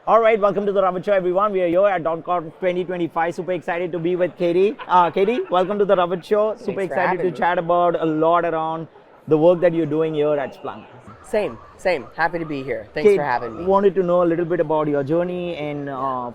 All right, welcome to the Rabbit Show, everyone. We are here at .conf 2025. Super excited to be with Katie. Katie, welcome to the Rabbit Show. Super Thanks for excited to having me. chat about a lot around the work that you're doing here at Splunk. Same. Happy to be here. Thanks Kate, for having me. wanted to know a little bit about your journey and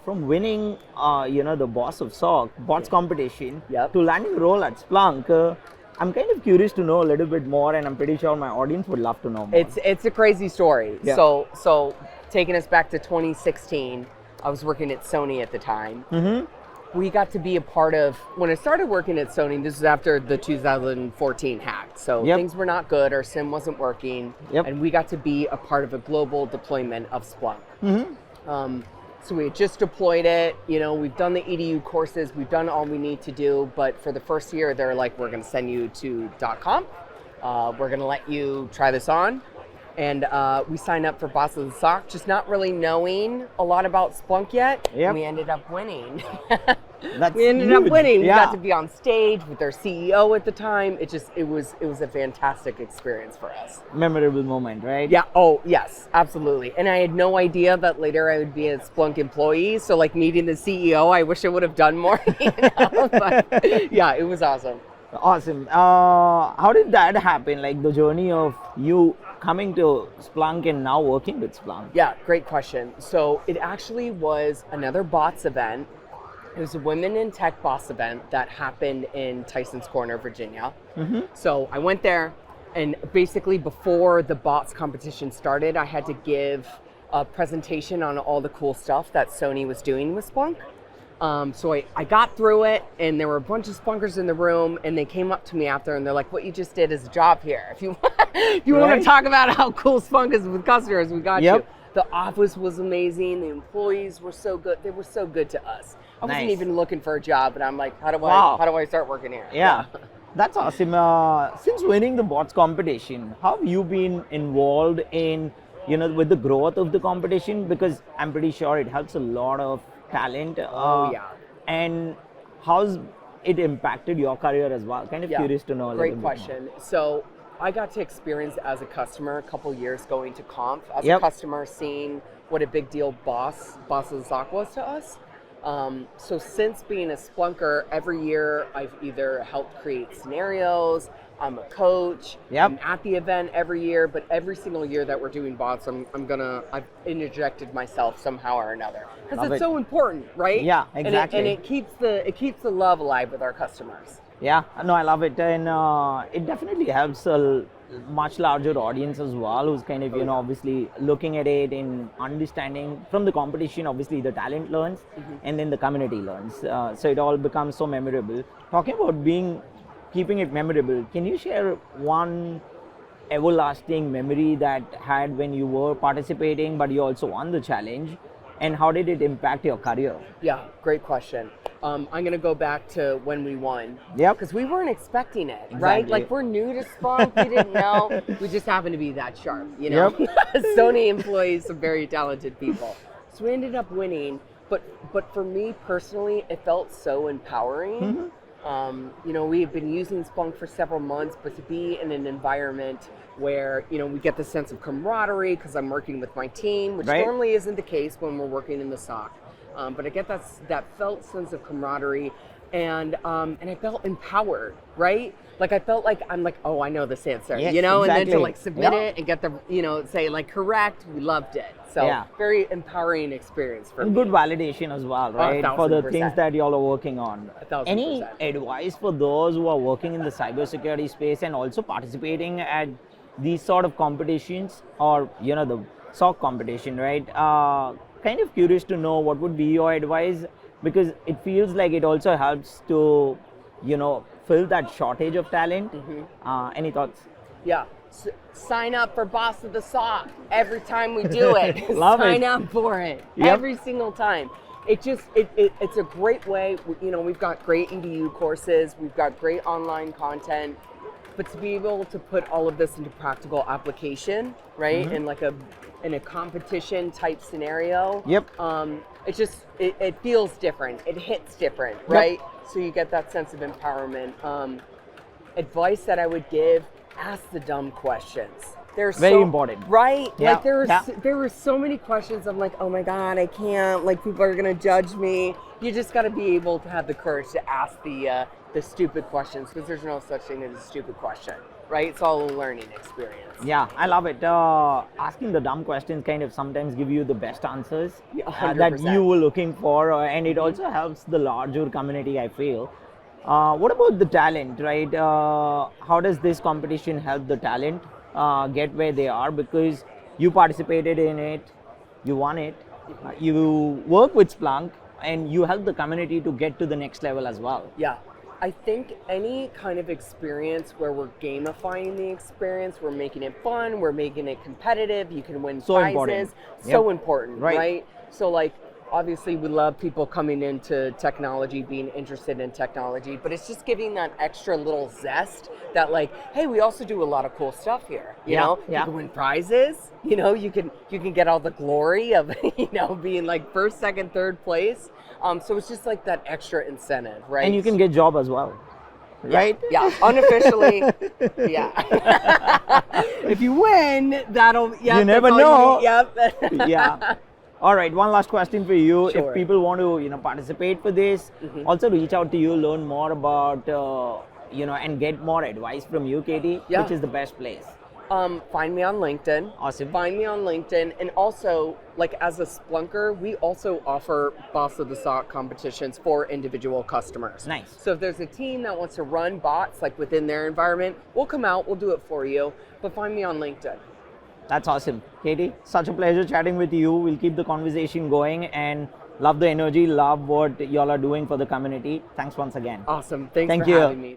from winning, the Boss of SOC, bots competition, Yep. to landing a role at Splunk. I'm kind of curious to know a little bit more, and I'm pretty sure my audience would love to know more. It's a crazy story. Yeah. So taking us back to 2016, I was working at Sony at the time. We got to be a part of, when I started working at Sony, this was after the 2014 hack. So Yep. things were not good, our SIM wasn't working, Yep. and we got to be a part of a global deployment of Splunk. So we had just deployed it, we've done the EDU courses, we've done all we need to do, but for the first year, they're like, we're gonna send you to .conf, we're gonna let you try this on. And we signed up for Boss of the SOC, just not really knowing a lot about Splunk yet. Yep. We ended up winning. That's We ended up huge. winning. We Yeah. got to be on stage with their CEO at the time. It was a fantastic experience for us. Memorable moment, right? Yeah. Oh, yes, absolutely. And I had no idea that later I would be a Splunk employee. So like meeting the CEO, I wish I would have done more. But yeah, it was awesome. Awesome. How did that happen? Like the journey of you coming to Splunk and now working with Splunk? Yeah, great question. So it actually was another bots event. It was a Women in Tech boss event that happened in Tyson's Corner, Virginia. So I went there, and basically before the bots competition started, I had to give a presentation on all the cool stuff that Sony was doing with Splunk. So I got through it, and there were a bunch of Splunkers in the room, and they came up to me after, and they're like, "What you just did is a job here. If you want Right. to talk about how cool Splunk is with customers, we got Yep. you." The office was amazing. The employees were so good. They were so good to us. I wasn't Nice. even looking for a job, and I'm like, how do Wow. I start working here? Yeah, that's awesome. Since winning the bots competition, how have you been involved in, with the growth of the competition? Because I'm pretty sure it helps a lot of talent. Oh, yeah. And how's it impacted your career as well? Kind of Yeah. curious to know a little Great bit question. So I got to experience as a customer a couple years going to Conf as Yep. a customer, seeing what a big deal Boss of the SOC was to us. So since being a Splunker, every year I've either helped create scenarios, I'm a coach, Yep. I'm at the event every year, but every single year that we're doing bots, I've interjected myself somehow or another. Because Love it's it. so important, right? Yeah, exactly. And it keeps the love alive with our customers. Yeah, no, I love it, and it definitely helps a much larger audience as well, who's kind of obviously looking at it and understanding from the competition. Obviously, the talent learns, and then the community learns. So it all becomes so memorable. Talking about keeping it memorable, can you share one everlasting memory that had when you were participating, but you also won the challenge, and how did it impact your career? Yeah, great question. I'm going to go back to when we won. Yep. Because we weren't expecting it, right? Exactly. Like, we're new to Splunk. We didn't know. We just happened to be that sharp, Sony employees, some very talented people. So we ended up winning. But for me personally, it felt so empowering. We have been using Splunk for several months, but to be in an environment where, we get the sense of camaraderie because I'm working with my team, which Right. normally isn't the case when we're working in the SOC. But I get that felt sense of camaraderie, and I felt empowered, right? Like I felt like I'm like, oh, I know this answer, Yes, and then exactly. to like submit Yeah. it and get the, say like correct, we loved it. So Yeah. very empowering experience for And me. good validation as well, right? For the 1000%. things that y'all are working on. 1000%. Any advice for those who are working in the cybersecurity space and also participating at these sort of competitions, or the SOC competition, right? Kind of curious to know what would be your advice, because it feels like it also helps to, fill that shortage of talent. Any thoughts? Yeah. Sign up for Boss of the SOC every time we do it. Love Sign it. up for it Yep. every single time. It's a great way. We've got great EDU courses. We've got great online content. But to be able to put all of this into practical application, right? In a competition type scenario. Yep. It feels different. It hits different, right? So you get that sense of empowerment. Advice that I would give: ask the dumb questions. there's Very important. Right? Yeah, Like there were so many questions. I'm like, oh my God, I can't. Like people are gonna judge me. You just got to be able to have the courage to ask the stupid questions, because there's no such thing as a stupid question, right? It's all a learning experience. Yeah, I love it. Asking the dumb questions kind of sometimes give you the best answers Yeah, that 100%. you were looking for, and it also helps the larger community, I feel. What about the talent, right? How does this competition help the talent get where they are? Because you participated in it, you won it, you work with Splunk, and you help the community to get to the next level as well. Yeah. I think any kind of experience where we're gamifying the experience, we're making it fun, we're making it competitive, you can win So prizes. important. So Yep. important, Right. right? So like, obviously we love people coming into technology, being interested in technology, but it's just giving that extra little zest that like, hey, we also do a lot of cool stuff here. You know, you can win prizes, you know, you can get all the glory of, you know, being like first, second, third place. So it's just like that extra incentive, right? And you can get job as well, right? Yeah, unofficially, yeah. If you win, that'll, yeah. You never that's all know. you need. Yep. Yeah. All right, one last question for you. Sure. If people want to, participate for this, also reach out to you, learn more about, and get more advice from you, Katie, Yeah. which is the best place. Find me on LinkedIn. Awesome. Find me on LinkedIn. And also, like as a Splunker, we also offer Boss of the SOC competitions for individual customers. Nice. So if there's a team that wants to run bots like within their environment, we'll come out, we'll do it for you. But find me on LinkedIn. That's awesome. Katie, such a pleasure chatting with you. We'll keep the conversation going and love the energy, love what y'all are doing for the community. Thanks once again. Awesome. Thanks Thank for you. having me.